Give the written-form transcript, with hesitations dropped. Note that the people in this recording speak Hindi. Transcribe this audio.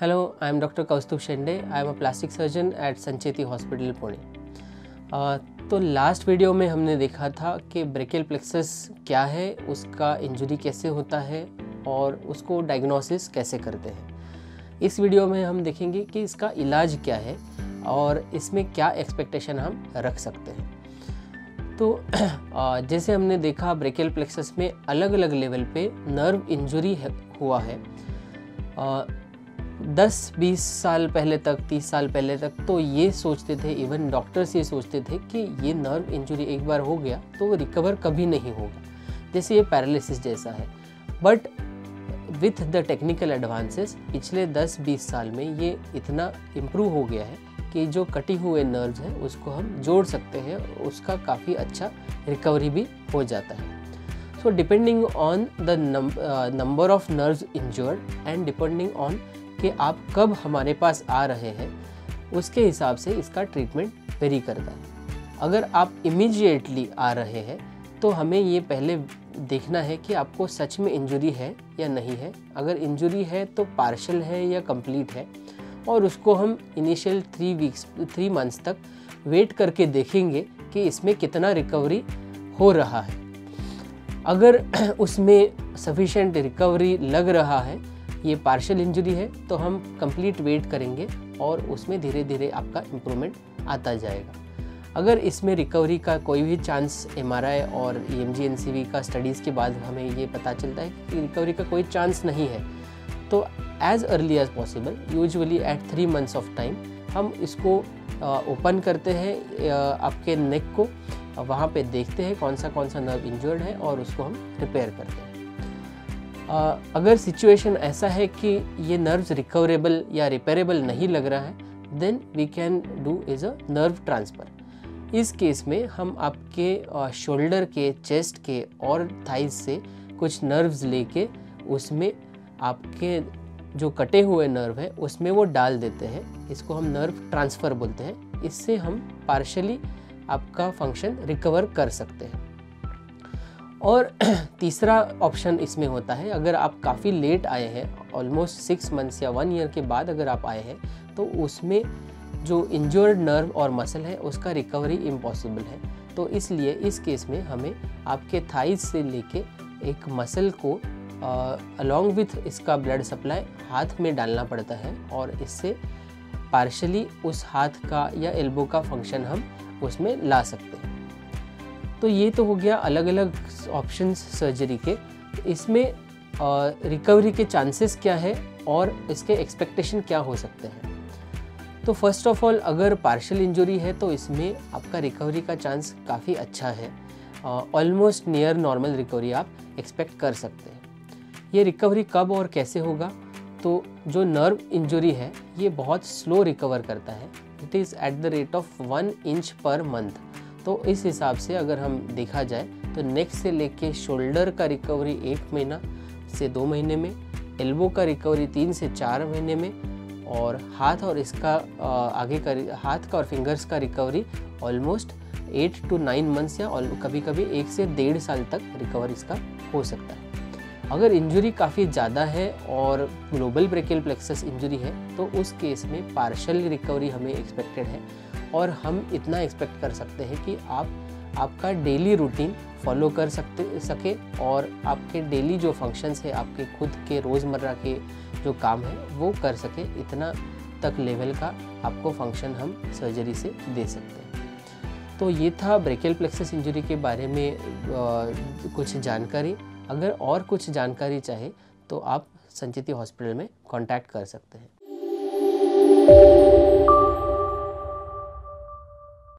Hello, I am Dr. Kaustubh Shende. I am a plastic surgeon at Sancheti Hospital, Pune. तो लास्ट वीडियो में हमने देखा था कि ब्रेकियल प्लेक्सस क्या है, उसका इंजरी कैसे होता है और उसको डायग्नोसिस कैसे करते हैं। इस वीडियो में हम देखेंगे कि इसका इलाज क्या है और इसमें क्या एक्सपेक्टेशन हम रख सकते हैं। तो जैसे हमने देखा ब्रेकियल प्लेक्सस में अलग अलग लेवल पे नर्व इंजरी हुआ है। 10-20 साल पहले तक, 30 साल पहले तक तो ये सोचते थे, इवन डॉक्टर्स ये सोचते थे कि ये नर्व इंजरी एक बार हो गया तो वो रिकवर कभी नहीं होगा, जैसे ये पैरालिसिस जैसा है। But with the technical advances पिछले 10-20 साल में ये इतना इम्प्रूव हो गया है कि जो कटी हुए नर्व्स हैं उसको हम जोड़ सकते हैं, उसका काफ़ी अच्छा रिकवरी भी हो जाता है। So depending on the number of nerves injured and depending on कि आप कब हमारे पास आ रहे हैं, उसके हिसाब से इसका ट्रीटमेंट वेरी करता है। अगर आप इमीडिएटली आ रहे हैं तो हमें ये पहले देखना है कि आपको सच में इंजरी है या नहीं है। अगर इंजरी है तो पार्शल है या कंप्लीट है, और उसको हम इनिशियल 3 मंथ्स तक वेट करके देखेंगे कि इसमें कितना रिकवरी हो रहा है। अगर उसमें सफिशिएंट रिकवरी लग रहा है, ये पार्शियल इंजरी है, तो हम कंप्लीट वेट करेंगे और उसमें धीरे धीरे आपका इम्प्रूवमेंट आता जाएगा। अगर इसमें रिकवरी का कोई भी चांस MRI और EMG NCV का स्टडीज़ के बाद हमें ये पता चलता है कि रिकवरी का कोई चांस नहीं है, तो as early as possible, usually at 3 months of time, हम इसको ओपन करते हैं आपके नेक को, वहाँ पे देखते हैं कौन सा नर्व इंजर्ड है और उसको हम रिपेयर करते हैं। अगर सिचुएशन ऐसा है कि ये नर्व्स रिकवरेबल या रिपेरेबल नहीं लग रहा है, then we can do is a nerve transfer. इस केस में हम आपके शोल्डर के, चेस्ट के और थाइज से कुछ नर्व्स लेके उसमें आपके जो कटे हुए नर्व है उसमें वो डाल देते हैं। इसको हम नर्व ट्रांसफ़र बोलते हैं। इससे हम पार्शली आपका फंक्शन रिकवर कर सकते हैं। और तीसरा ऑप्शन इसमें होता है, अगर आप काफ़ी लेट आए हैं, ऑलमोस्ट 6 मंथ्स या 1 ईयर के बाद अगर आप आए हैं, तो उसमें जो इंजर्ड नर्व और मसल है उसका रिकवरी इम्पॉसिबल है। तो इसलिए इस केस में हमें आपके थाइज से लेके एक मसल को अलॉन्ग विथ इसका ब्लड सप्लाई हाथ में डालना पड़ता है, और इससे पार्शली उस हाथ का या एल्बो का फंक्शन हम उसमें ला सकते हैं। तो ये तो हो गया अलग अलग ऑप्शंस सर्जरी के। इसमें रिकवरी के चांसेस क्या है और इसके एक्सपेक्टेशन क्या हो सकते हैं। तो फर्स्ट ऑफ ऑल, अगर पार्शियल इंजरी है तो इसमें आपका रिकवरी का चांस काफ़ी अच्छा है। ऑलमोस्ट नियर नॉर्मल रिकवरी आप एक्सपेक्ट कर सकते हैं। ये रिकवरी कब और कैसे होगा? तो जो नर्व इंजरी है ये बहुत स्लो रिकवर करता है। It is at the rate of 1 inch per month. तो इस हिसाब से अगर हम देखा जाए तो नेक से लेके शोल्डर का रिकवरी 1 महीना से 2 महीने में, एल्बो का रिकवरी 3 से 4 महीने में, और हाथ और इसका आगे का हाथ का और फिंगर्स का रिकवरी ऑलमोस्ट 8 to 9 मंथ्स या कभी कभी 1 से 1.5 साल तक रिकवर इसका हो सकता है। अगर इंजरी काफ़ी ज़्यादा है और ग्लोबल ब्रेकियल प्लेक्सस इंजरी है तो उस केस में पार्शियल रिकवरी हमें एक्सपेक्टेड है, और हम इतना एक्सपेक्ट कर सकते हैं कि आपका डेली रूटीन फॉलो कर सके और आपके डेली जो फंक्शंस है, आपके खुद के रोज़मर्रा के जो काम है वो कर सके। इतना तक लेवल का आपको फंक्शन हम सर्जरी से दे सकते हैं। तो ये था ब्रेकियल प्लेक्सस इंजरी के बारे में कुछ जानकारी। अगर और कुछ जानकारी चाहे तो आप संचेती हॉस्पिटल में कांटेक्ट कर सकते हैं।